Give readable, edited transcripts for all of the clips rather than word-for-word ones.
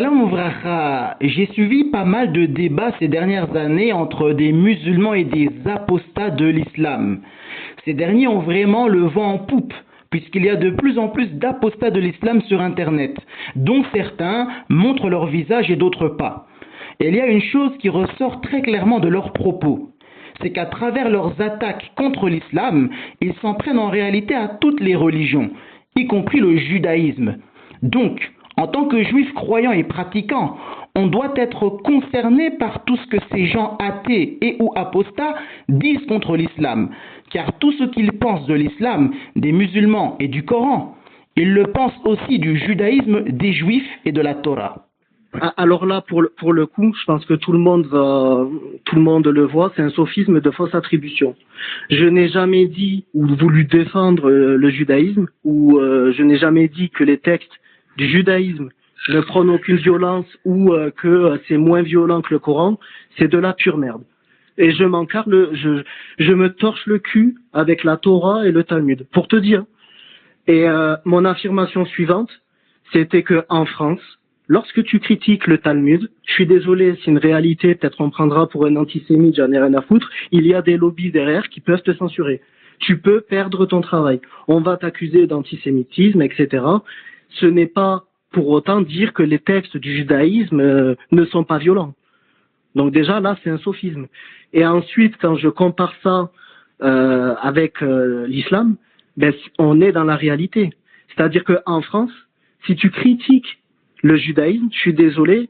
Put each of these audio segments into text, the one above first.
Salam ouvracha. J'ai suivi pas mal de débats ces dernières années entre des musulmans et des apostats de l'islam. Ces derniers ont vraiment le vent en poupe, puisqu'il y a de plus en plus d'apostats de l'islam sur Internet, dont certains montrent leur visage et d'autres pas. Et il y a une chose qui ressort très clairement de leurs propos. C'est qu'à travers leurs attaques contre l'islam, ils s'en prennent en réalité à toutes les religions, y compris le judaïsme. Donc, en tant que juif croyant et pratiquant, on doit être concerné par tout ce que ces gens athées et ou apostats disent contre l'islam, car tout ce qu'ils pensent de l'islam, des musulmans et du Coran, ils le pensent aussi du judaïsme, des juifs et de la Torah. Alors là, pour le coup, je pense que tout le monde le voit, c'est un sophisme de fausse attribution. Je n'ai jamais dit ou voulu défendre le judaïsme, ou je n'ai jamais dit que les textes du judaïsme ne prônent aucune violence ou que c'est moins violent que le Coran. C'est de la pure merde. Et je me torche le cul avec la Torah et le Talmud, pour te dire. Et mon affirmation suivante, c'était que en France, lorsque tu critiques le Talmud, je suis désolé, c'est une réalité, peut-être on prendra pour un antisémite, j'en ai rien à foutre, il y a des lobbies derrière qui peuvent te censurer. Tu peux perdre ton travail. On va t'accuser d'antisémitisme, etc. Ce n'est pas pour autant dire que les textes du judaïsme ne sont pas violents. Donc déjà, là, c'est un sophisme. Et ensuite, quand je compare ça avec l'islam, ben, on est dans la réalité. C'est-à-dire qu'en France, si tu critiques le judaïsme, je suis désolé,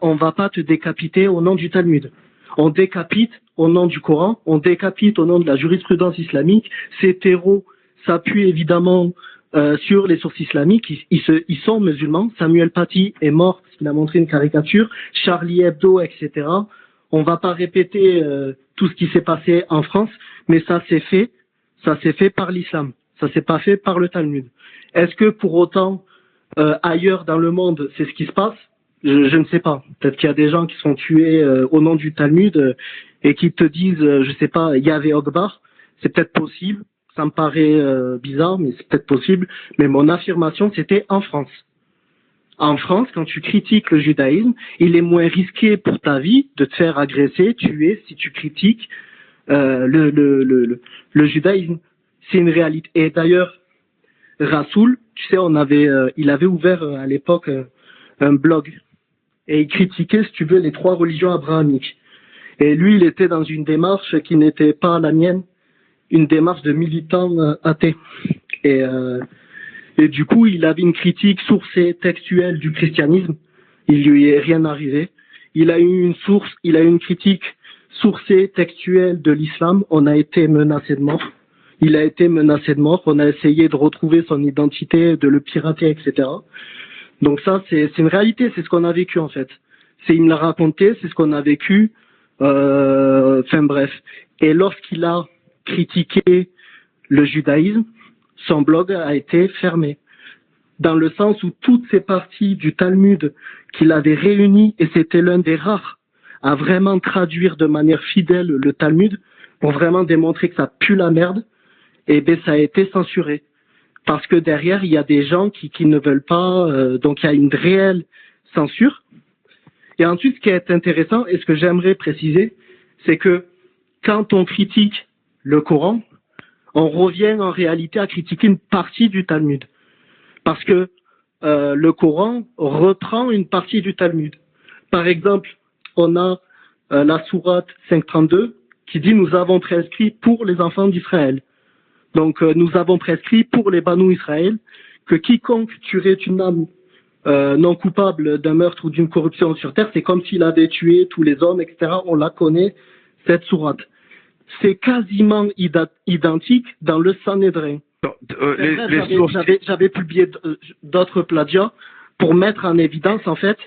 on va pas te décapiter au nom du Talmud. On décapite au nom du Coran, on décapite au nom de la jurisprudence islamique. Ces terreaux s'appuient évidemment sur les sources islamiques. Ils sont musulmans. Samuel Paty est mort parce qu'il a montré une caricature. Charlie Hebdo, etc. On va pas répéter tout ce qui s'est passé en France, mais ça s'est fait par l'islam. Ça s'est pas fait par le Talmud. Est-ce que pour autant ailleurs dans le monde, c'est ce qui se passe? Je ne sais pas. Peut-être qu'il y a des gens qui sont tués au nom du Talmud et qui te disent, je sais pas, Yahvé Akbar. C'est peut-être possible. Ça me paraît bizarre, mais c'est peut-être possible. Mais mon affirmation, c'était en France. En France, quand tu critiques le judaïsme, il est moins risqué pour ta vie de te faire agresser, tuer, si tu critiques le judaïsme. C'est une réalité. Et d'ailleurs, Rasoul, tu sais, il avait ouvert à l'époque un blog et il critiquait, si tu veux, les 3 religions abrahamiques. Et lui, il était dans une démarche qui n'était pas la mienne, une démarche de militant athée. Et du coup, il avait une critique sourcée textuelle du christianisme. Il lui est rien arrivé. Il a eu une critique sourcée textuelle de l'islam. On a été menacé de mort. Il a été menacé de mort. On a essayé de retrouver son identité, de le pirater, etc. Donc ça, c'est une réalité. C'est ce qu'on a vécu, en fait. Il me l'a raconté, c'est ce qu'on a vécu. Enfin bref. Et lorsqu'il a critiqué le judaïsme, son blog a été fermé. Dans le sens où toutes ces parties du Talmud qu'il avait réunies, et c'était l'un des rares à vraiment traduire de manière fidèle le Talmud, pour vraiment démontrer que ça pue la merde, et ben ça a été censuré. Parce que derrière, il y a des gens qui ne veulent pas, donc il y a une réelle censure. Et ensuite, ce qui est intéressant, et ce que j'aimerais préciser, c'est que quand on critique le Coran, on revient en réalité à critiquer une partie du Talmud. Parce que le Coran reprend une partie du Talmud. Par exemple, on a la sourate 532 qui dit « Nous avons prescrit pour les enfants d'Israël ». Donc nous avons prescrit pour les Banu Israël que quiconque tuerait une âme non coupable d'un meurtre ou d'une corruption sur terre, c'est comme s'il avait tué tous les hommes, etc. On la connaît, cette sourate. C'est quasiment identique dans le Sanhédrin. J'avais publié d'autres plagiats pour mettre en évidence en fait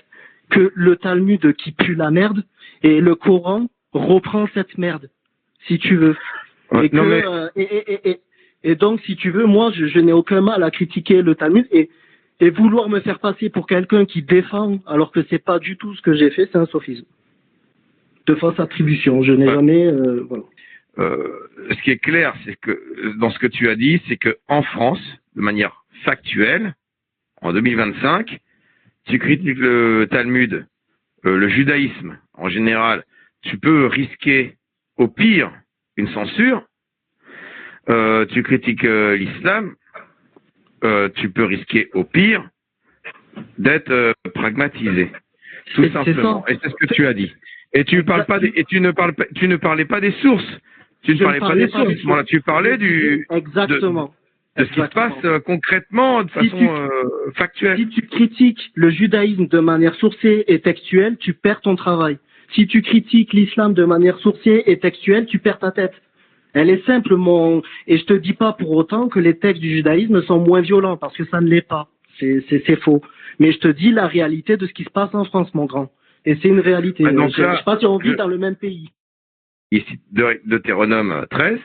que le Talmud qui pue la merde et le Coran reprend cette merde, si tu veux. Et donc, si tu veux, moi, je n'ai aucun mal à critiquer le Talmud et vouloir me faire passer pour quelqu'un qui défend alors que c'est pas du tout ce que j'ai fait, c'est un sophisme. De fausse attribution. Je n'ai jamais, voilà. Ce qui est clair, c'est que dans ce que tu as dit, c'est que en France, de manière factuelle, en 2025, tu critiques le Talmud, le judaïsme en général, tu peux risquer au pire une censure. Tu critiques l'islam, tu peux risquer au pire d'être pragmatisé, tout simplement. Et c'est ce que tu as dit. Et tu parles pas tu ne parlais pas des sources. Tu ne parlais pas des sources. Voilà, tu parlais Exactement. De ce qui se passe concrètement, de façon factuelle. Si tu critiques le judaïsme de manière sourcée et textuelle, tu perds ton travail. Si tu critiques l'islam de manière sourcée et textuelle, tu perds ta tête. Elle est simple, et je te dis pas pour autant que les textes du judaïsme sont moins violents, parce que ça ne l'est pas. C'est faux. Mais je te dis la réalité de ce qui se passe en France, mon grand. Et c'est une réalité. Donc je ne sais pas si on vit dans le même pays. Ici, Deutéronome 13,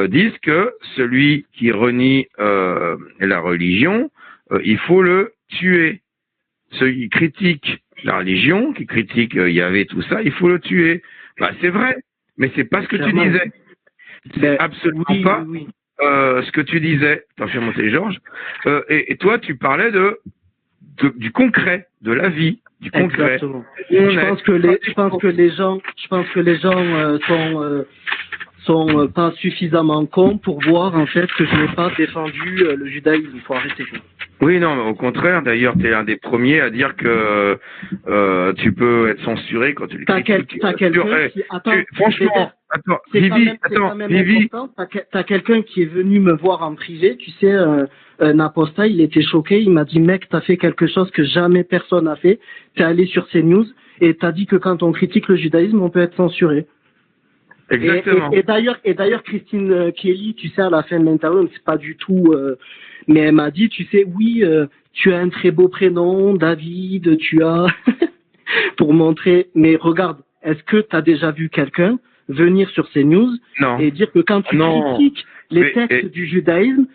disent que celui qui renie la religion, il faut le tuer. Celui qui critique la religion, qui critique Yahvé, tout ça, il faut le tuer. Bah, c'est vrai, mais c'est pas ce que tu disais. C'est absolument pas ce que tu disais. T'as fait monter Georges. Et toi, tu parlais du concret, de la vie, du concret. Exactement. Je pense que les gens sont pas suffisamment cons pour voir en fait que je n'ai pas défendu le judaïsme. Il faut arrêter. Oui, non, mais au contraire. D'ailleurs, tu es l'un des premiers à dire que tu peux être censuré quand tu le critiques. T'as quelqu'un qui... Franchement, Vivi. T'as quelqu'un qui est venu me voir en privé, tu sais, un apostat, il était choqué, il m'a dit, mec, t'as fait quelque chose que jamais personne n'a fait, t'es allé sur CNews et t'as dit que quand on critique le judaïsme, on peut être censuré. Exactement. Et d'ailleurs, Christine Kelly, tu sais, à la fin de l'interview, c'est pas du tout, mais elle m'a dit, tu sais, oui, tu as un très beau prénom, David, tu as, pour montrer, mais regarde, est-ce que t'as déjà vu quelqu'un venir sur CNews et dire que quand tu critiques les textes du judaïsme,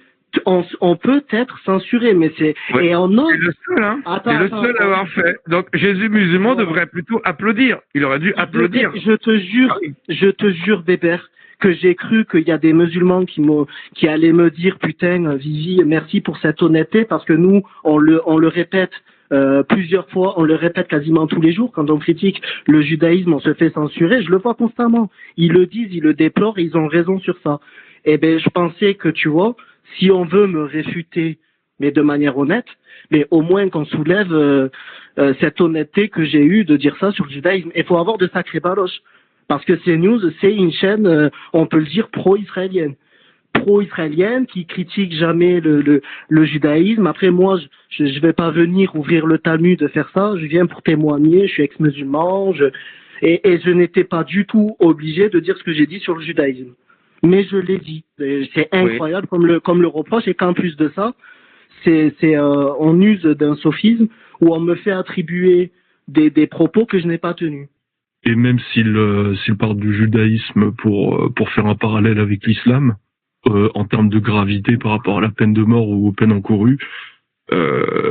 on peut être censuré, mais c'est... Ouais, et on a... C'est le seul, hein. C'est le seul à avoir fait. Donc, Jésus musulman devrait plutôt applaudir. Il aurait dû applaudir. Je te jure, Bébert, que j'ai cru qu'il y a des musulmans qui allaient me dire, putain, Vivi, merci pour cette honnêteté, parce que nous, on le répète, plusieurs fois, on le répète quasiment tous les jours. Quand on critique le judaïsme, on se fait censurer. Je le vois constamment. Ils le disent, ils le déplorent, et ils ont raison sur ça. Eh ben, je pensais que, tu vois, si on veut me réfuter, mais de manière honnête, mais au moins qu'on soulève cette honnêteté que j'ai eue de dire ça sur le judaïsme. Il faut avoir de sacrés baloches. Parce que CNews, c'est une chaîne, on peut le dire, pro-israélienne. Pro-israélienne, qui critique jamais le judaïsme. Après, moi, je vais pas venir ouvrir le Talmud de faire ça. Je viens pour témoigner, je suis ex-musulman, et je n'étais pas du tout obligé de dire ce que j'ai dit sur le judaïsme. Mais je l'ai dit. C'est incroyable comme le reproche, et qu'en plus de ça, on use d'un sophisme où on me fait attribuer des propos que je n'ai pas tenus. Et même s'il parle du judaïsme pour faire un parallèle avec l'islam, en termes de gravité par rapport à la peine de mort ou aux peines encourues, le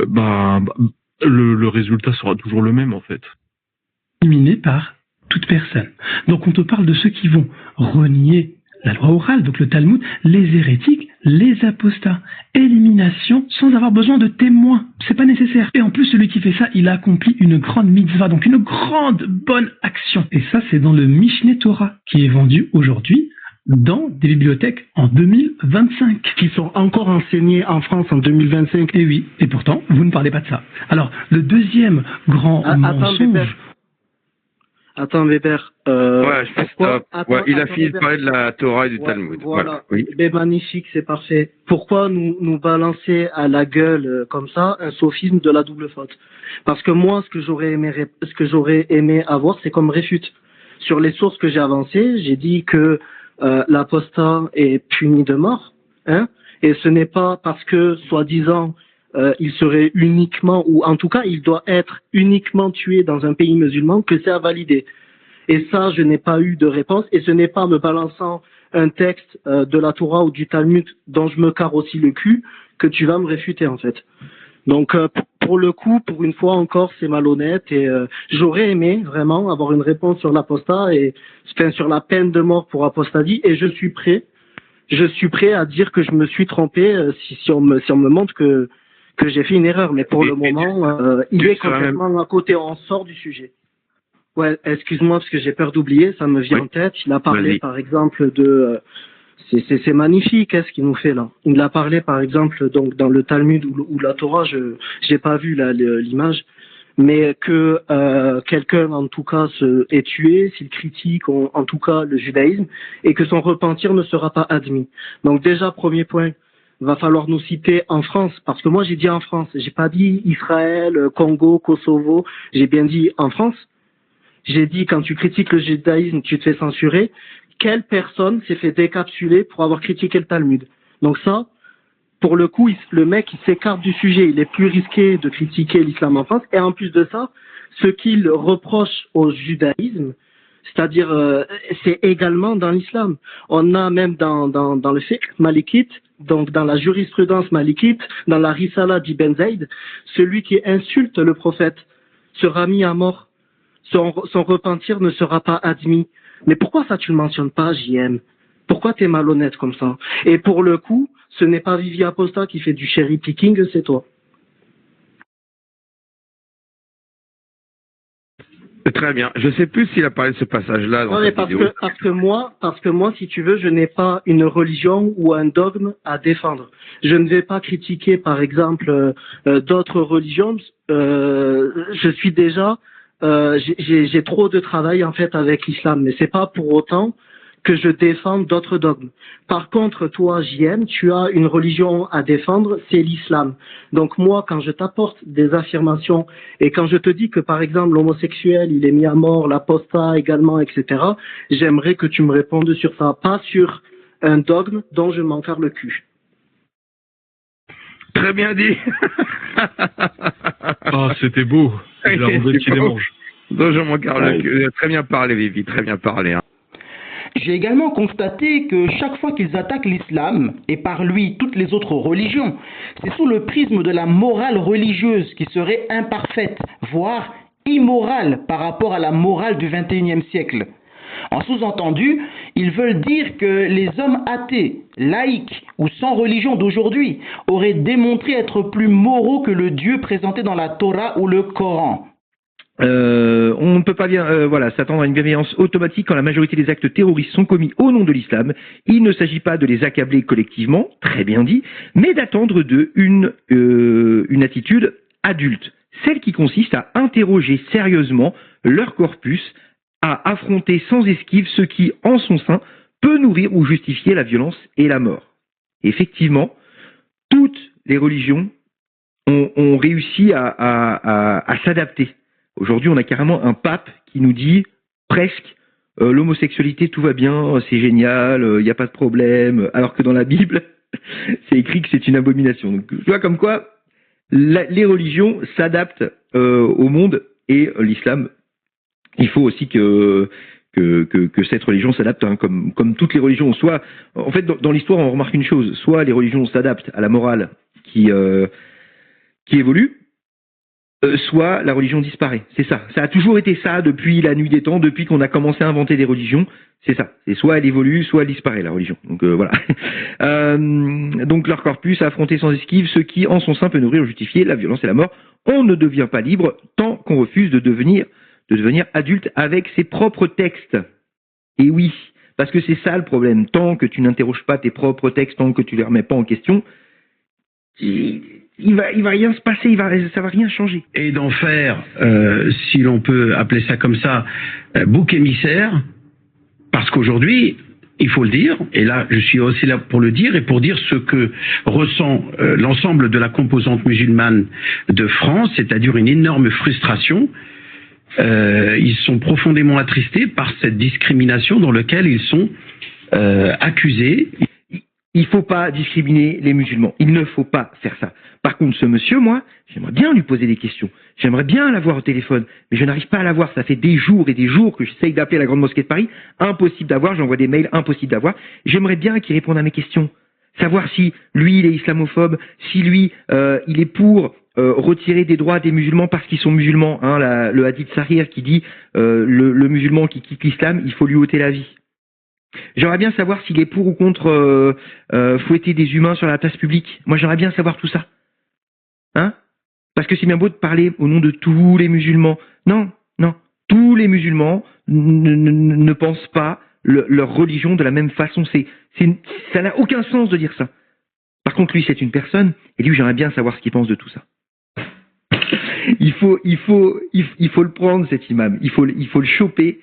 résultat sera toujours le même en fait. Éliminé par toute personne. Donc on te parle de ceux qui vont renier la loi orale, donc le Talmud, les hérétiques, les apostats. Élimination sans avoir besoin de témoins. C'est pas nécessaire. Et en plus, celui qui fait ça, il a accompli une grande mitzvah, donc une grande bonne action. Et ça, c'est dans le Mishneh Torah, qui est vendu aujourd'hui dans des bibliothèques en 2025. Qui sont encore enseignés en France en 2025. Et oui, et pourtant, vous ne parlez pas de ça. Alors, le deuxième grand mensonge... Attends, Weber. Je pense que il a fini de parler de la Torah et du Talmud. Voilà. Oui. Ben, magnifique, c'est parfait. Pourquoi nous balancer à la gueule comme ça un sophisme de la double faute? Parce que moi, ce que j'aurais aimé avoir, c'est comme réfute. Sur les sources que j'ai avancées, j'ai dit que l'apostat est puni de mort, hein, et ce n'est pas parce que, soi-disant, il serait uniquement, ou en tout cas, il doit être uniquement tué dans un pays musulman que c'est à valider. Et ça, je n'ai pas eu de réponse, et ce n'est pas en me balançant un texte de la Torah ou du Talmud dont je me carre aussi le cul que tu vas me réfuter, en fait. Donc, pour le coup, pour une fois encore, c'est malhonnête, et j'aurais aimé vraiment avoir une réponse sur l'apostat, et sur la peine de mort pour apostasie, et je suis prêt à dire que je me suis trompé si on me montre que j'ai fait une erreur, mais pour le moment, il est complètement à côté. On sort du sujet. Ouais, excuse-moi parce que j'ai peur d'oublier, ça me vient en tête. Il a parlé par exemple de, c'est magnifique, ce qu'il nous fait là. Il a parlé par exemple donc dans le Talmud ou la Torah, j'ai pas vu l'image, mais que quelqu'un en tout cas est tué s'il critique en tout cas le judaïsme et que son repentir ne sera pas admis. Donc déjà premier point. Va falloir nous citer en France, parce que moi j'ai dit en France, j'ai pas dit Israël, Congo, Kosovo, j'ai bien dit en France. J'ai dit quand tu critiques le judaïsme, tu te fais censurer. Quelle personne s'est fait décapsuler pour avoir critiqué le Talmud? Donc ça, pour le coup, le mec il s'écarte du sujet, il est plus risqué de critiquer l'islam en France. Et en plus de ça, ce qu'il reproche au judaïsme, c'est-à-dire c'est également dans l'islam. On a même dans le fiqh malikite, donc dans la jurisprudence malikite, dans la Risala d'Ibn Zayd, celui qui insulte le prophète sera mis à mort. Son repentir ne sera pas admis. Mais pourquoi ça tu le mentionnes pas, JM? Pourquoi t'es malhonnête comme ça? Et pour le coup, ce n'est pas Vivi Aposta qui fait du cherry picking, c'est toi. Très bien. Je sais plus s'il a parlé de ce passage-là dans cette vidéo. Parce que moi, si tu veux, je n'ai pas une religion ou un dogme à défendre. Je ne vais pas critiquer, par exemple, d'autres religions. Je suis déjà, j'ai trop de travail en fait avec l'islam, mais c'est pas pour autant que je défends d'autres dogmes. Par contre, toi, JM, tu as une religion à défendre, c'est l'islam. Donc moi, quand je t'apporte des affirmations et quand je te dis que, par exemple, l'homosexuel, il est mis à mort, l'apostat également, etc., j'aimerais que tu me répondes sur ça, pas sur un dogme dont je m'en carre le cul. Très bien dit. Ah, c'était beau. C'est la rondelle qui démange. Donc je m'en carre le cul. Très bien parlé, Vivi, très bien parlé. Hein. J'ai également constaté que chaque fois qu'ils attaquent l'islam, et par lui toutes les autres religions, c'est sous le prisme de la morale religieuse qui serait imparfaite, voire immorale par rapport à la morale du XXIe siècle. En sous-entendu, ils veulent dire que les hommes athées, laïcs ou sans religion d'aujourd'hui auraient démontré être plus moraux que le Dieu présenté dans la Torah ou le Coran. On ne peut pas bien s'attendre à une bienveillance automatique quand la majorité des actes terroristes sont commis au nom de l'islam. Il ne s'agit pas de les accabler collectivement, très bien dit, mais d'attendre d'eux une attitude adulte, celle qui consiste à interroger sérieusement leur corpus, à affronter sans esquive ce qui, en son sein, peut nourrir ou justifier la violence et la mort. Effectivement, toutes les religions ont réussi à s'adapter. Aujourd'hui, on a carrément un pape qui nous dit presque l'homosexualité, tout va bien, c'est génial, il n'y a pas de problème, alors que dans la Bible, c'est écrit que c'est une abomination. Donc, tu vois comme quoi les religions s'adaptent au monde et l'islam, il faut aussi que cette religion s'adapte, hein, comme toutes les religions. Soit, en fait, dans l'histoire, on remarque une chose, soit les religions s'adaptent à la morale qui évolue, soit la religion disparaît. C'est ça. Ça a toujours été ça depuis la nuit des temps, depuis qu'on a commencé à inventer des religions. C'est ça. C'est soit elle évolue, soit elle disparaît, la religion. Donc voilà. Donc leur corpus a affronté sans esquive ce qui, en son sein, peut nourrir ou justifier la violence et la mort. On ne devient pas libre tant qu'on refuse de devenir adulte avec ses propres textes. Et oui, parce que c'est ça le problème. Tant que tu n'interroges pas tes propres textes, tant que tu les remets pas en question, il va rien se passer, ça va rien changer. Et d'en faire, si l'on peut appeler ça comme ça, bouc émissaire, parce qu'aujourd'hui, il faut le dire, et là je suis aussi là pour le dire, et pour dire ce que ressent l'ensemble de la composante musulmane de France, c'est-à-dire une énorme frustration. Ils sont profondément attristés par cette discrimination dans laquelle ils sont accusés. Il ne faut pas discriminer les musulmans. Il ne faut pas faire ça. Par contre, ce monsieur, moi, j'aimerais bien lui poser des questions. J'aimerais bien l'avoir au téléphone. Mais je n'arrive pas à l'avoir. Ça fait des jours et des jours que j'essaye d'appeler la Grande Mosquée de Paris. Impossible d'avoir. J'envoie des mails. Impossible d'avoir. J'aimerais bien qu'il réponde à mes questions. Savoir si lui, il est islamophobe. Si lui, il est pour retirer des droits des musulmans parce qu'ils sont musulmans. Hein, le hadith Sahih qui dit le musulman qui quitte l'islam, il faut lui ôter la vie. J'aimerais bien savoir s'il est pour ou contre fouetter des humains sur la place publique. Moi, j'aimerais bien savoir tout ça. Hein? Parce que c'est bien beau de parler au nom de tous les musulmans. Non, non. Tous les musulmans ne pensent pas leur religion de la même façon. Ça n'a aucun sens de dire ça. Par contre, lui, c'est une personne, et lui, j'aimerais bien savoir ce qu'il pense de tout ça. Il faut le prendre, cet imam. Il faut le choper,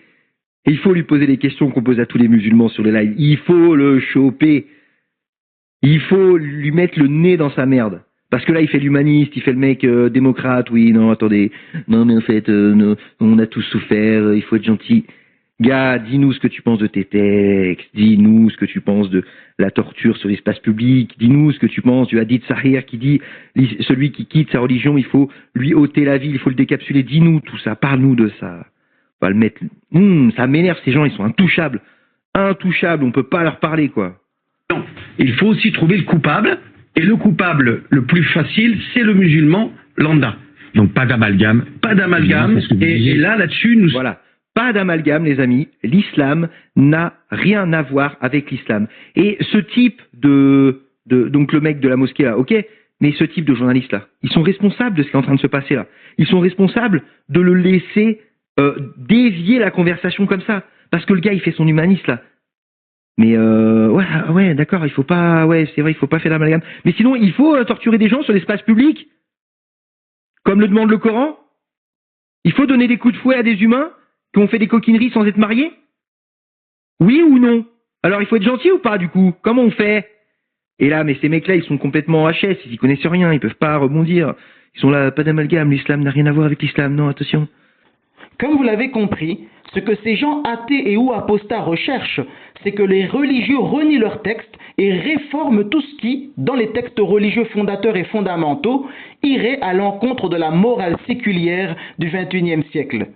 et il faut lui poser les questions qu'on pose à tous les musulmans sur les lives. Il faut le choper. Il faut lui mettre le nez dans sa merde. Parce que là, il fait l'humaniste, il fait le mec démocrate. Oui, non, attendez. Non, mais en fait, on a tous souffert, il faut être gentil. Gars, dis-nous ce que tu penses de tes textes. Dis-nous ce que tu penses de la torture sur l'espace public. Dis-nous ce que tu penses du hadith Sahih qui dit celui qui quitte sa religion, il faut lui ôter la vie, il faut le décapsuler. Dis-nous tout ça, parle-nous de ça. On va le mettre. Ça m'énerve, ces gens, ils sont intouchables. Intouchables, on peut pas leur parler, quoi. Non, il faut aussi trouver le coupable. Et le coupable le plus facile, c'est le musulman lambda. Donc pas d'amalgame. Pas d'amalgame. Et là-dessus, nous... Voilà. Pas d'amalgame, les amis. L'islam n'a rien à voir avec l'islam. Et ce type donc le mec de la mosquée là, ok, mais ce type de journaliste là, ils sont responsables de ce qui est en train de se passer là. Ils sont responsables de le laisser dévier la conversation comme ça. Parce que le gars, il fait son humaniste là. Mais ouais, d'accord, il faut pas, ouais, c'est vrai, il faut pas faire l'amalgame. Mais sinon, il faut torturer des gens sur l'espace public, comme le demande le Coran. Il faut donner des coups de fouet à des humains qui ont fait des coquineries sans être mariés. Oui ou non? Alors, il faut être gentil ou pas, du coup? Comment on fait? Et là, mais ces mecs-là, ils sont complètement HS, ils y connaissent rien, ils peuvent pas rebondir. Ils sont là, pas d'amalgame, l'islam n'a rien à voir avec l'islam, non, attention. Comme vous l'avez compris, ce que ces gens athées et ou apostats recherchent, c'est que les religieux renient leurs textes et réforment tout ce qui, dans les textes religieux fondateurs et fondamentaux, irait à l'encontre de la morale séculière du XXIe siècle.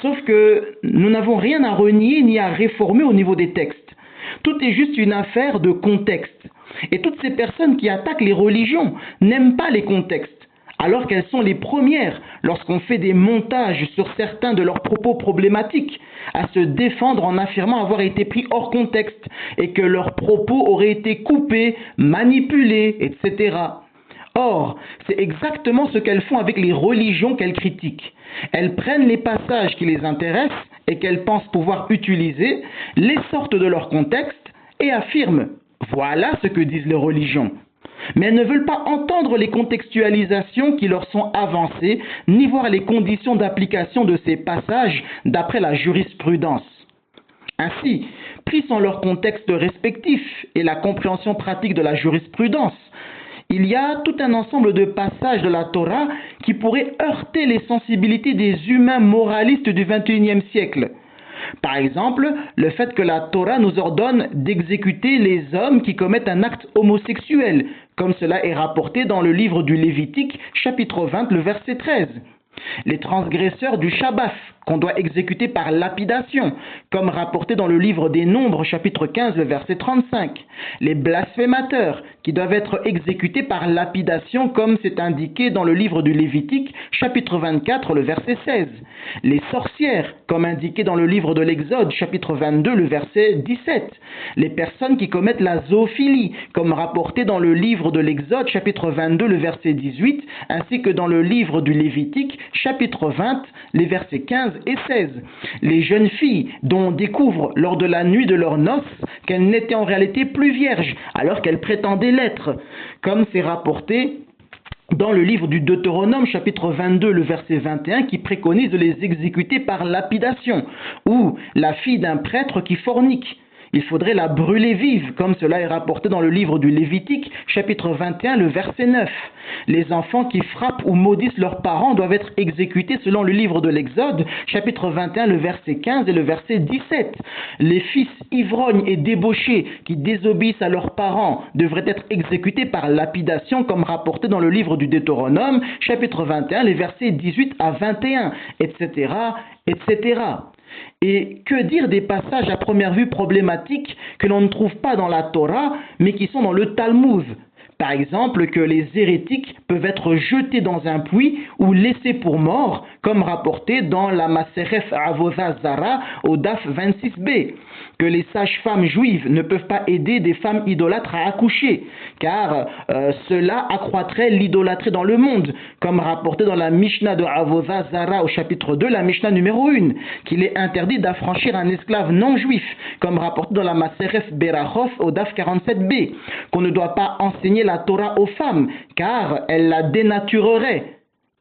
Sauf que nous n'avons rien à renier ni à réformer au niveau des textes. Tout est juste une affaire de contexte. Et toutes ces personnes qui attaquent les religions n'aiment pas les contextes, alors qu'elles sont les premières, lorsqu'on fait des montages sur certains de leurs propos problématiques, à se défendre en affirmant avoir été pris hors contexte et que leurs propos auraient été coupés, manipulés, etc. Or, c'est exactement ce qu'elles font avec les religions qu'elles critiquent. Elles prennent les passages qui les intéressent et qu'elles pensent pouvoir utiliser, les sortent de leur contexte et affirment « voilà ce que disent les religions ». Mais elles ne veulent pas entendre les contextualisations qui leur sont avancées, ni voir les conditions d'application de ces passages d'après la jurisprudence. Ainsi, pris sans leur contexte respectif et la compréhension pratique de la jurisprudence, il y a tout un ensemble de passages de la Torah qui pourraient heurter les sensibilités des humains moralistes du XXIe siècle. Par exemple, le fait que la Torah nous ordonne d'exécuter les hommes qui commettent un acte homosexuel, comme cela est rapporté dans le livre du Lévitique, chapitre 20, le verset 13. Les transgresseurs du Shabbat, qu'on doit exécuter par lapidation, comme rapporté dans le livre des Nombres, chapitre 15, le verset 35. Les blasphémateurs, qui doivent être exécutés par lapidation, comme c'est indiqué dans le livre du Lévitique, chapitre 24, le verset 16. Les sorcières, comme indiqué dans le livre de l'Exode, chapitre 22, le verset 17. Les personnes qui commettent la zoophilie, comme rapporté dans le livre de l'Exode, chapitre 22, le verset 18, ainsi que dans le livre du Lévitique, chapitre 20, les versets 15 et 16. Les jeunes filles dont on découvre lors de la nuit de leurs noces qu'elles n'étaient en réalité plus vierges alors qu'elles prétendaient l'être, comme c'est rapporté dans le livre du Deutéronome chapitre 22 le verset 21 qui préconise de les exécuter par lapidation, ou la fille d'un prêtre qui fornique. Il faudrait la brûler vive, comme cela est rapporté dans le livre du Lévitique, chapitre 21, le verset 9. Les enfants qui frappent ou maudissent leurs parents doivent être exécutés selon le livre de l'Exode, chapitre 21, le verset 15 et le verset 17. Les fils ivrognes et débauchés qui désobéissent à leurs parents devraient être exécutés par lapidation, comme rapporté dans le livre du Deutéronome, chapitre 21, les versets 18 à 21, etc., etc. Et que dire des passages à première vue problématiques que l'on ne trouve pas dans la Torah, mais qui sont dans le Talmud? Par exemple, que les hérétiques peuvent être jetés dans un puits ou laissés pour morts, comme rapporté dans la Maseref Avodah Zara au DAF 26b. Que les sages-femmes juives ne peuvent pas aider des femmes idolâtres à accoucher, car cela accroîtrait l'idolâtrie dans le monde, comme rapporté dans la Mishnah de Avodah Zara au chapitre 2, la Mishnah numéro 1, qu'il est interdit d'affranchir un esclave non juif, comme rapporté dans la Maseref Berachot au DAF 47b, qu'on ne doit pas enseigner la Torah aux femmes, car elle la dénaturerait,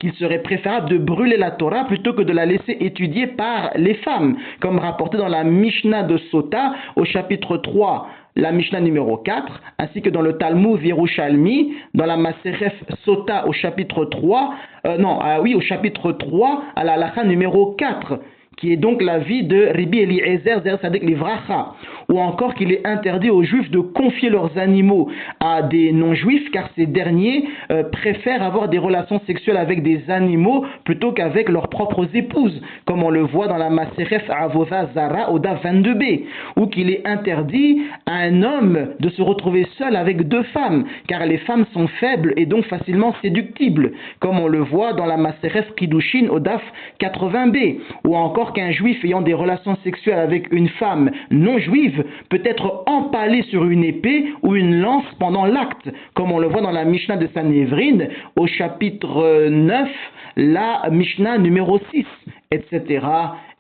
qu'il serait préférable de brûler la Torah plutôt que de la laisser étudier par les femmes, comme rapporté dans la Mishnah de Sota au chapitre 3, la Mishnah numéro 4, ainsi que dans le Talmud Yerushalmi, dans la Maseref Sota au chapitre 3, au chapitre 3, à la halakha numéro 4, qui est donc l'avis de Rabbi Eliezer Zer Tzaddik Livracha, ou encore qu'il est interdit aux juifs de confier leurs animaux à des non-juifs, car ces derniers préfèrent avoir des relations sexuelles avec des animaux plutôt qu'avec leurs propres épouses, comme on le voit dans la Maseref Avodah Zara au DAF 22b, ou qu'il est interdit à un homme de se retrouver seul avec deux femmes, car les femmes sont faibles et donc facilement séductibles, comme on le voit dans la Maseref Kiddushin au DAF 80b, ou encore qu'un juif ayant des relations sexuelles avec une femme non juive peut être empalé sur une épée ou une lance pendant l'acte, comme on le voit dans la Mishnah de Sanhedrin au chapitre 9, la Mishnah numéro 6, etc.,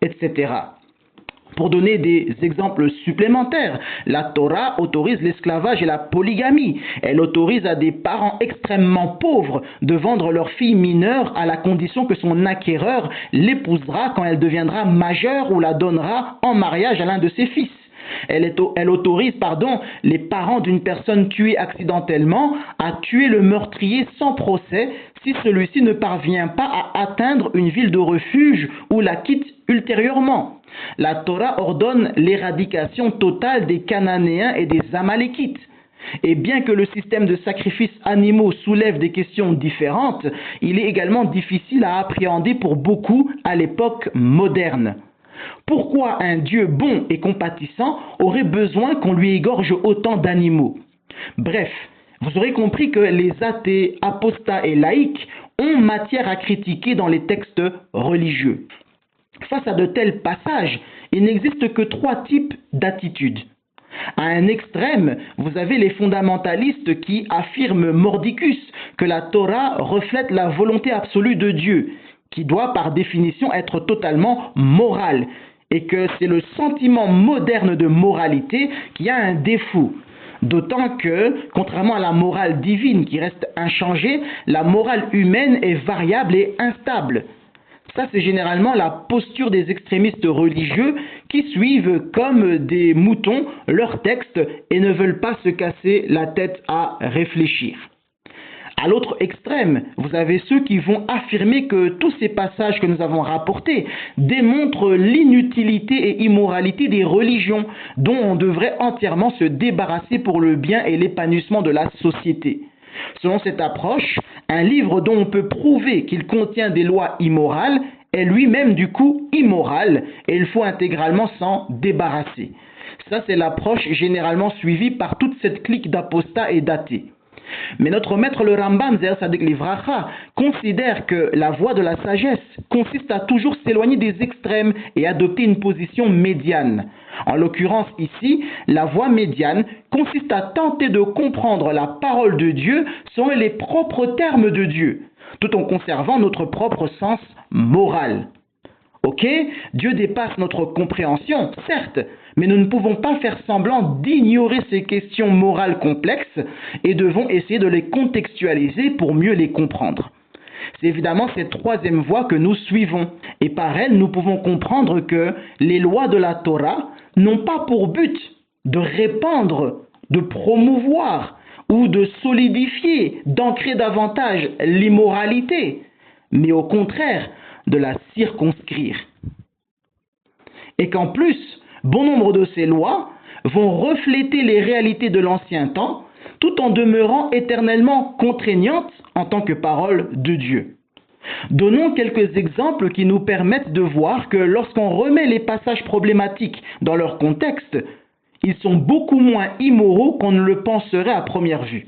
etc. Pour donner des exemples supplémentaires, la Torah autorise l'esclavage et la polygamie. Elle autorise à des parents extrêmement pauvres de vendre leur fille mineure à la condition que son acquéreur l'épousera quand elle deviendra majeure ou la donnera en mariage à l'un de ses fils. Elle autorise les parents d'une personne tuée accidentellement à tuer le meurtrier sans procès si celui-ci ne parvient pas à atteindre une ville de refuge ou la quitte ultérieurement. La Torah ordonne l'éradication totale des Cananéens et des Amalékites. Et bien que le système de sacrifices animaux soulève des questions différentes, il est également difficile à appréhender pour beaucoup à l'époque moderne. Pourquoi un Dieu bon et compatissant aurait besoin qu'on lui égorge autant d'animaux? Bref, vous aurez compris que les athées, apostats et laïcs ont matière à critiquer dans les textes religieux. Face à de tels passages, il n'existe que trois types d'attitudes. À un extrême, vous avez les fondamentalistes qui affirment mordicus que la Torah reflète la volonté absolue de Dieu, qui doit par définition être totalement morale, et que c'est le sentiment moderne de moralité qui a un défaut. D'autant que, contrairement à la morale divine qui reste inchangée, la morale humaine est variable et instable. Ça, c'est généralement la posture des extrémistes religieux qui suivent comme des moutons leurs textes et ne veulent pas se casser la tête à réfléchir. À l'autre extrême, vous avez ceux qui vont affirmer que tous ces passages que nous avons rapportés démontrent l'inutilité et immoralité des religions dont on devrait entièrement se débarrasser pour le bien et l'épanouissement de la société. Selon cette approche, un livre dont on peut prouver qu'il contient des lois immorales est lui-même du coup immoral et il faut intégralement s'en débarrasser. Ça, c'est l'approche généralement suivie par toute cette clique d'apostats et d'athées. Mais notre maître le Rambam Zer Tzaddik Livracha considère que la voie de la sagesse consiste à toujours s'éloigner des extrêmes et adopter une position médiane. En l'occurrence ici, la voie médiane consiste à tenter de comprendre la parole de Dieu selon les propres termes de Dieu, tout en conservant notre propre sens moral. Ok, Dieu dépasse notre compréhension, certes, mais nous ne pouvons pas faire semblant d'ignorer ces questions morales complexes et devons essayer de les contextualiser pour mieux les comprendre. C'est évidemment cette troisième voie que nous suivons, et par elle nous pouvons comprendre que les lois de la Torah n'ont pas pour but de répandre, de promouvoir ou de solidifier, d'ancrer davantage l'immoralité, mais au contraire de la circonscrire. Et qu'en plus, bon nombre de ces lois vont refléter les réalités de l'ancien temps, tout en demeurant éternellement contraignantes en tant que parole de Dieu. Donnons quelques exemples qui nous permettent de voir que lorsqu'on remet les passages problématiques dans leur contexte, ils sont beaucoup moins immoraux qu'on ne le penserait à première vue.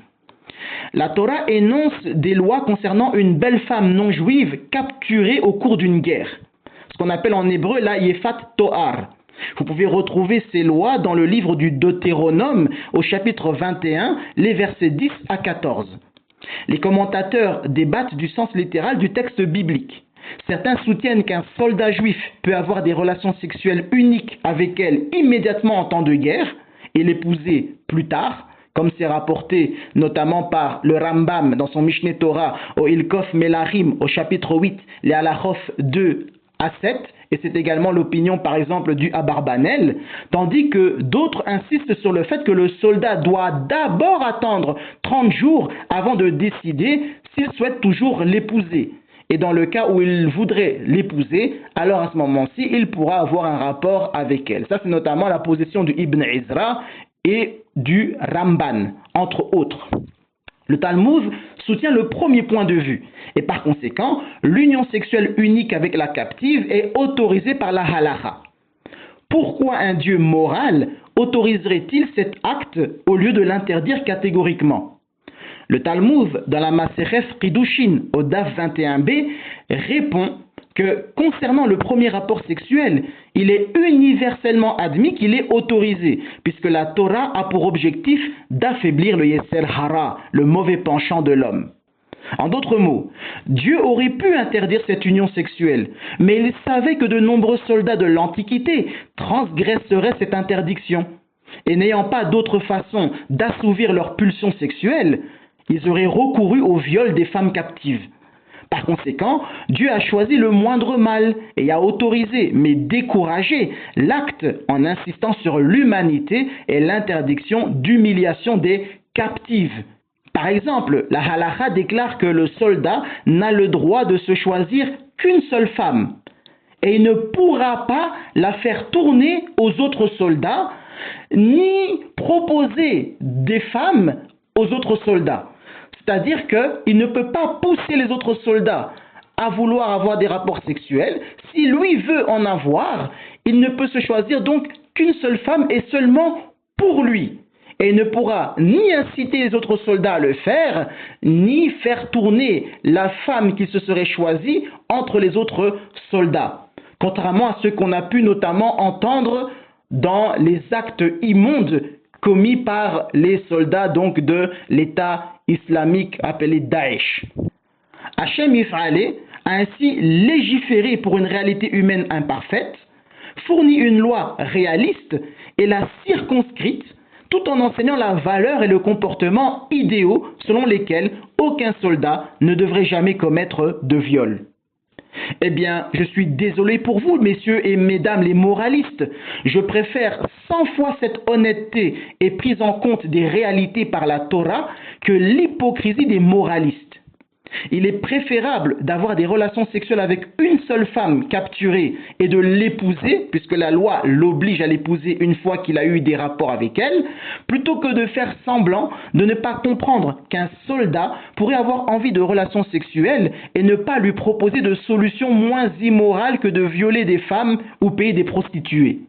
La Torah énonce des lois concernant une belle femme non juive capturée au cours d'une guerre, ce qu'on appelle en hébreu la Yefat Toar. Vous pouvez retrouver ces lois dans le livre du Deutéronome au chapitre 21, les versets 10 à 14. Les commentateurs débattent du sens littéral du texte biblique. Certains soutiennent qu'un soldat juif peut avoir des relations sexuelles uniques avec elle immédiatement en temps de guerre et l'épouser plus tard, comme c'est rapporté notamment par le Rambam dans son Mishneh Torah au Ilkof Melachim au chapitre 8, les Halachof 2 à 7, et c'est également l'opinion par exemple du Abarbanel, tandis que d'autres insistent sur le fait que le soldat doit d'abord attendre 30 jours avant de décider s'il souhaite toujours l'épouser. Et dans le cas où il voudrait l'épouser, alors à ce moment-ci, il pourra avoir un rapport avec elle. Ça, c'est notamment la position du Ibn Ezra et du Ramban, entre autres. Le Talmud soutient le premier point de vue, et par conséquent, l'union sexuelle unique avec la captive est autorisée par la halacha. Pourquoi un Dieu moral autoriserait-il cet acte au lieu de l'interdire catégoriquement ? Le Talmud, dans la Maseches Kiddushin, au Daf 21b, répond que concernant le premier rapport sexuel, il est universellement admis qu'il est autorisé, puisque la Torah a pour objectif d'affaiblir le Yetzer Hara, le mauvais penchant de l'homme. En d'autres mots, Dieu aurait pu interdire cette union sexuelle, mais il savait que de nombreux soldats de l'Antiquité transgresseraient cette interdiction. Et n'ayant pas d'autre façon d'assouvir leurs pulsions sexuelles, ils auraient recouru au viol des femmes captives. Par conséquent, Dieu a choisi le moindre mal et a autorisé, mais découragé, l'acte en insistant sur l'humanité et l'interdiction d'humiliation des captives. Par exemple, la halakha déclare que le soldat n'a le droit de se choisir qu'une seule femme et il ne pourra pas la faire tourner aux autres soldats ni proposer des femmes aux autres soldats. C'est-à-dire qu'il ne peut pas pousser les autres soldats à vouloir avoir des rapports sexuels. Si lui veut en avoir, il ne peut se choisir donc qu'une seule femme et seulement pour lui. Et il ne pourra ni inciter les autres soldats à le faire, ni faire tourner la femme qui se serait choisie entre les autres soldats. Contrairement à ce qu'on a pu notamment entendre dans les actes immondes commis par les soldats donc de l'État islamique appelé Daesh. Hachem Yif'ale a ainsi légiféré pour une réalité humaine imparfaite, fourni une loi réaliste et l'a circonscrite tout en enseignant la valeur et le comportement idéaux selon lesquels aucun soldat ne devrait jamais commettre de viol. Eh bien, je suis désolé pour vous, messieurs et mesdames les moralistes. Je préfère 100 fois cette honnêteté et prise en compte des réalités par la Torah que l'hypocrisie des moralistes. Il est préférable d'avoir des relations sexuelles avec une seule femme capturée et de l'épouser, puisque la loi l'oblige à l'épouser une fois qu'il a eu des rapports avec elle, plutôt que de faire semblant de ne pas comprendre qu'un soldat pourrait avoir envie de relations sexuelles et ne pas lui proposer de solutions moins immorales que de violer des femmes ou payer des prostituées.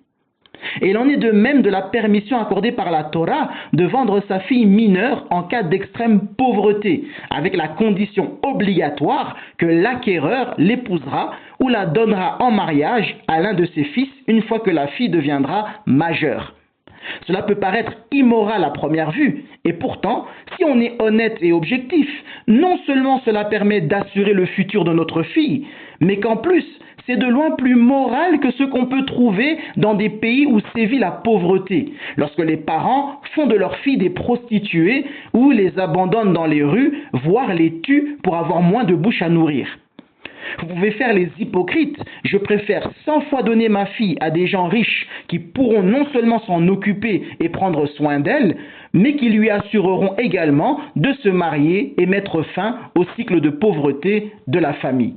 Et il en est de même de la permission accordée par la Torah de vendre sa fille mineure en cas d'extrême pauvreté, avec la condition obligatoire que l'acquéreur l'épousera ou la donnera en mariage à l'un de ses fils une fois que la fille deviendra majeure. Cela peut paraître immoral à première vue, et pourtant, si on est honnête et objectif, non seulement cela permet d'assurer le futur de notre fille, mais qu'en plus, c'est de loin plus moral que ce qu'on peut trouver dans des pays où sévit la pauvreté, lorsque les parents font de leurs filles des prostituées ou les abandonnent dans les rues, voire les tuent pour avoir moins de bouche à nourrir. Vous pouvez faire les hypocrites. Je préfère 100 fois donner ma fille à des gens riches qui pourront non seulement s'en occuper et prendre soin d'elle, mais qui lui assureront également de se marier et mettre fin au cycle de pauvreté de la famille.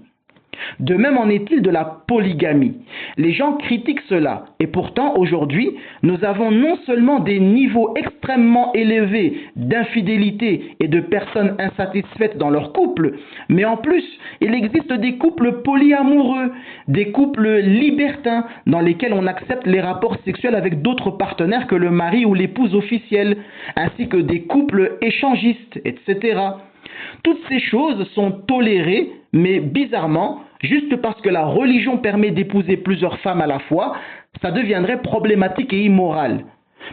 De même en est-il de la polygamie. Les gens critiquent cela et pourtant aujourd'hui nous avons non seulement des niveaux extrêmement élevés d'infidélité et de personnes insatisfaites dans leur couple, mais en plus il existe des couples polyamoureux, des couples libertins dans lesquels on accepte les rapports sexuels avec d'autres partenaires que le mari ou l'épouse officielle, ainsi que des couples échangistes, etc. Toutes ces choses sont tolérées, mais bizarrement, juste parce que la religion permet d'épouser plusieurs femmes à la fois, ça deviendrait problématique et immoral.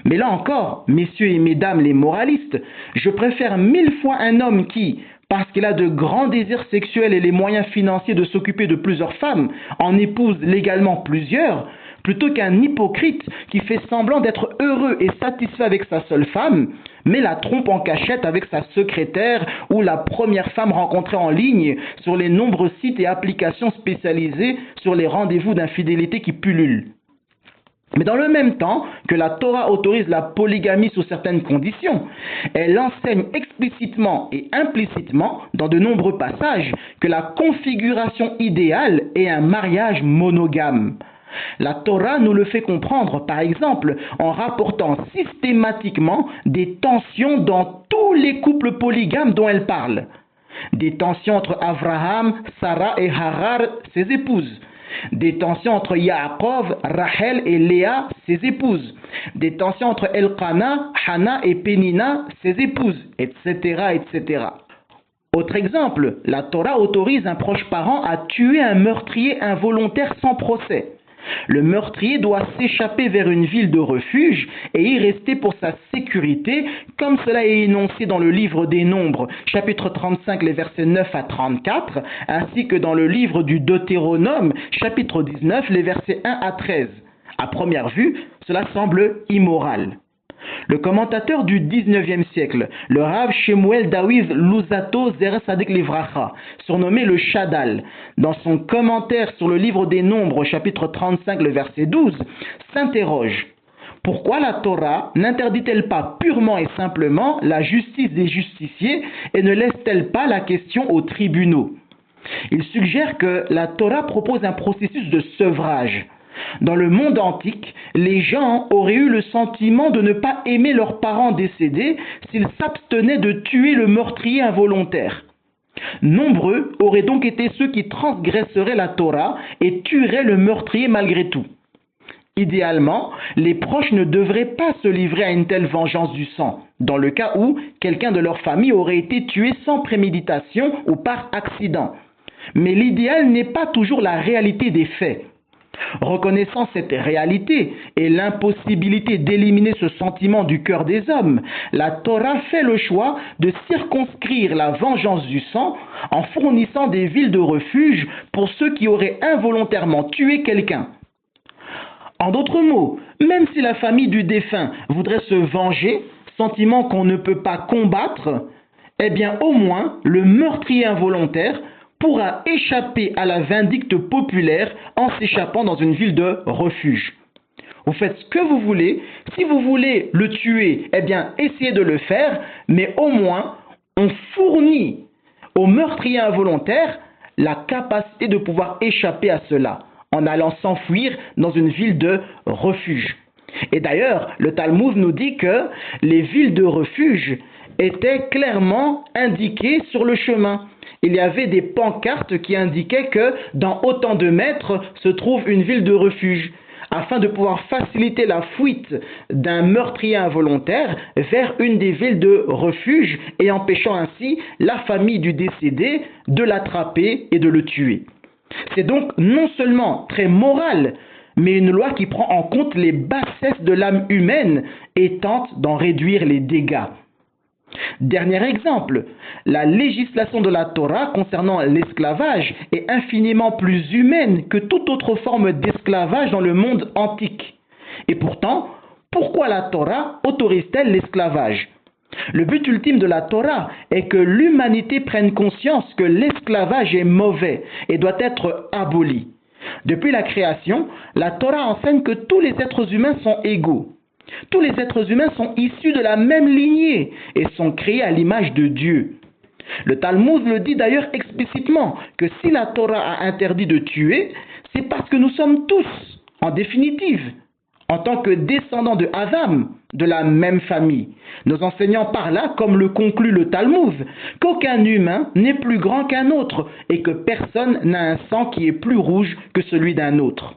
Mais là encore, messieurs et mesdames les moralistes, je préfère 1000 fois un homme qui, parce qu'il a de grands désirs sexuels et les moyens financiers de s'occuper de plusieurs femmes, en épouse légalement plusieurs, plutôt qu'un hypocrite qui fait semblant d'être heureux et satisfait avec sa seule femme, mais la trompe en cachette avec sa secrétaire ou la première femme rencontrée en ligne sur les nombreux sites et applications spécialisées sur les rendez-vous d'infidélité qui pullulent. Mais dans le même temps que la Torah autorise la polygamie sous certaines conditions, elle enseigne explicitement et implicitement dans de nombreux passages que la configuration idéale est un mariage monogame. La Torah nous le fait comprendre, par exemple, en rapportant systématiquement des tensions dans tous les couples polygames dont elle parle. Des tensions entre Abraham, Sarah et Hagar, ses épouses. Des tensions entre Yaakov, Rachel et Léa, ses épouses. Des tensions entre Elkana, Hana et Pénina, ses épouses, etc., etc. Autre exemple, la Torah autorise un proche parent à tuer un meurtrier involontaire sans procès. Le meurtrier doit s'échapper vers une ville de refuge et y rester pour sa sécurité, comme cela est énoncé dans le livre des Nombres, chapitre 35, les versets 9 à 34, ainsi que dans le livre du Deutéronome, chapitre 19, les versets 1 à 13. À première vue, cela semble immoral. Le commentateur du 19e siècle, le Rav Shemuel David Luzzatto Zeres Sadik Livracha, surnommé le Shaddal, dans son commentaire sur le livre des Nombres, chapitre 35, le verset 12, s'interroge. Pourquoi la Torah n'interdit-elle pas purement et simplement la justice des justiciers et ne laisse-t-elle pas la question aux tribunaux? Il suggère que la Torah propose un processus de sevrage. Dans le monde antique, les gens auraient eu le sentiment de ne pas aimer leurs parents décédés s'ils s'abstenaient de tuer le meurtrier involontaire. Nombreux auraient donc été ceux qui transgresseraient la Torah et tueraient le meurtrier malgré tout. Idéalement, les proches ne devraient pas se livrer à une telle vengeance du sang, dans le cas où quelqu'un de leur famille aurait été tué sans préméditation ou par accident. Mais l'idéal n'est pas toujours la réalité des faits. Reconnaissant cette réalité et l'impossibilité d'éliminer ce sentiment du cœur des hommes, la Torah fait le choix de circonscrire la vengeance du sang en fournissant des villes de refuge pour ceux qui auraient involontairement tué quelqu'un. En d'autres mots, même si la famille du défunt voudrait se venger, sentiment qu'on ne peut pas combattre, eh bien au moins le meurtrier involontaire pourra échapper à la vindicte populaire en s'échappant dans une ville de refuge. Vous faites ce que vous voulez, si vous voulez le tuer, eh bien essayez de le faire, mais au moins on fournit au meurtrier involontaire la capacité de pouvoir échapper à cela, en allant s'enfuir dans une ville de refuge. Et d'ailleurs, le Talmud nous dit que les villes de refuge étaient clairement indiquées sur le chemin. Il y avait des pancartes qui indiquaient que dans autant de mètres se trouve une ville de refuge, afin de pouvoir faciliter la fuite d'un meurtrier involontaire vers une des villes de refuge et empêchant ainsi la famille du décédé de l'attraper et de le tuer. C'est donc non seulement très moral, mais une loi qui prend en compte les bassesses de l'âme humaine et tente d'en réduire les dégâts. Dernier exemple, la législation de la Torah concernant l'esclavage est infiniment plus humaine que toute autre forme d'esclavage dans le monde antique. Et pourtant, pourquoi la Torah autorise-t-elle l'esclavage? Le but ultime de la Torah est que l'humanité prenne conscience que l'esclavage est mauvais et doit être aboli. Depuis la création, la Torah enseigne que tous les êtres humains sont égaux. Tous les êtres humains sont issus de la même lignée et sont créés à l'image de Dieu. Le Talmud le dit d'ailleurs explicitement que si la Torah a interdit de tuer, c'est parce que nous sommes tous, en définitive, en tant que descendants de Adam, de la même famille. Nous enseignons par là, comme le conclut le Talmud, qu'aucun humain n'est plus grand qu'un autre et que personne n'a un sang qui est plus rouge que celui d'un autre.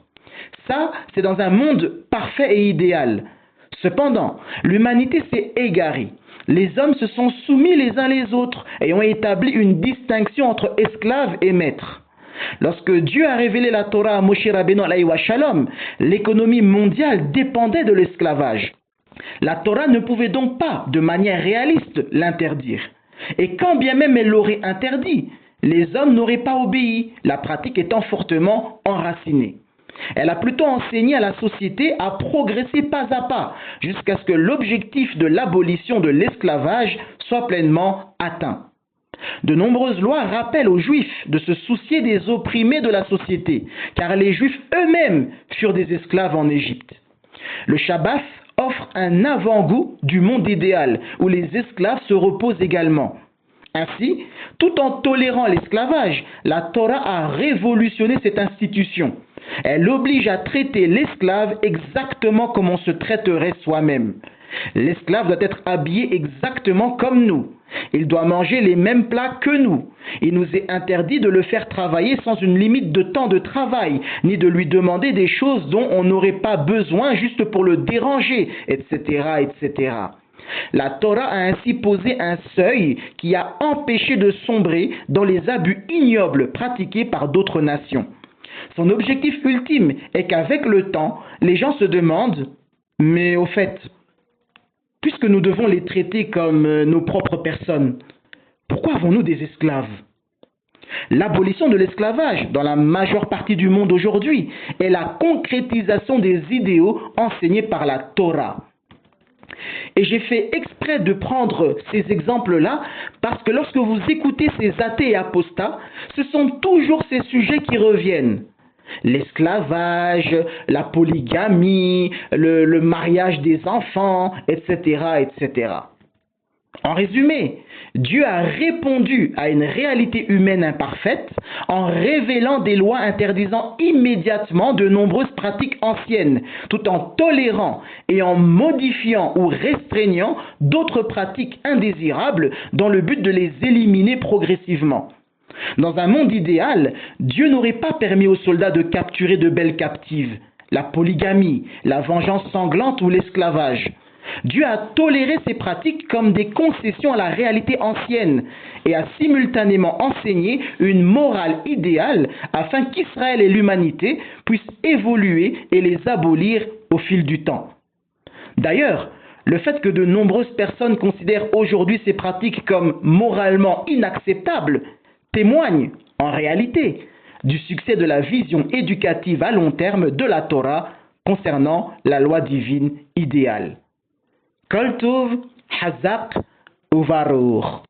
Ça, c'est dans un monde parfait et idéal. Cependant, l'humanité s'est égarée. Les hommes se sont soumis les uns les autres et ont établi une distinction entre esclaves et maîtres. Lorsque Dieu a révélé la Torah à Moshe Rabbeinu alayhi wa shalom, l'économie mondiale dépendait de l'esclavage. La Torah ne pouvait donc pas, de manière réaliste, l'interdire. Et quand bien même elle l'aurait interdit, les hommes n'auraient pas obéi, la pratique étant fortement enracinée. Elle a plutôt enseigné à la société à progresser pas à pas, jusqu'à ce que l'objectif de l'abolition de l'esclavage soit pleinement atteint. De nombreuses lois rappellent aux Juifs de se soucier des opprimés de la société, car les Juifs eux-mêmes furent des esclaves en Égypte. Le Shabbat offre un avant-goût du monde idéal, où les esclaves se reposent également. Ainsi, tout en tolérant l'esclavage, la Torah a révolutionné cette institution. Elle oblige à traiter l'esclave exactement comme on se traiterait soi-même. L'esclave doit être habillé exactement comme nous. Il doit manger les mêmes plats que nous. Il nous est interdit de le faire travailler sans une limite de temps de travail, ni de lui demander des choses dont on n'aurait pas besoin juste pour le déranger, etc., etc. La Torah a ainsi posé un seuil qui a empêché de sombrer dans les abus ignobles pratiqués par d'autres nations. Son objectif ultime est qu'avec le temps, les gens se demandent « Mais au fait, puisque nous devons les traiter comme nos propres personnes, pourquoi avons-nous des esclaves ?» L'abolition de l'esclavage dans la majeure partie du monde aujourd'hui est la concrétisation des idéaux enseignés par la Torah. Et j'ai fait exprès de prendre ces exemples-là parce que lorsque vous écoutez ces athées et apostats, ce sont toujours ces sujets qui reviennent. L'esclavage, la polygamie, le mariage des enfants, etc., etc. En résumé, Dieu a répondu à une réalité humaine imparfaite en révélant des lois interdisant immédiatement de nombreuses pratiques anciennes, tout en tolérant et en modifiant ou restreignant d'autres pratiques indésirables dans le but de les éliminer progressivement. Dans un monde idéal, Dieu n'aurait pas permis aux soldats de capturer de belles captives, la polygamie, la vengeance sanglante ou l'esclavage. Dieu a toléré ces pratiques comme des concessions à la réalité ancienne et a simultanément enseigné une morale idéale afin qu'Israël et l'humanité puissent évoluer et les abolir au fil du temps. D'ailleurs, le fait que de nombreuses personnes considèrent aujourd'hui ces pratiques comme moralement inacceptables témoigne, en réalité, du succès de la vision éducative à long terme de la Torah concernant la loi divine idéale. Kol Tov, Hazak, Uvarur.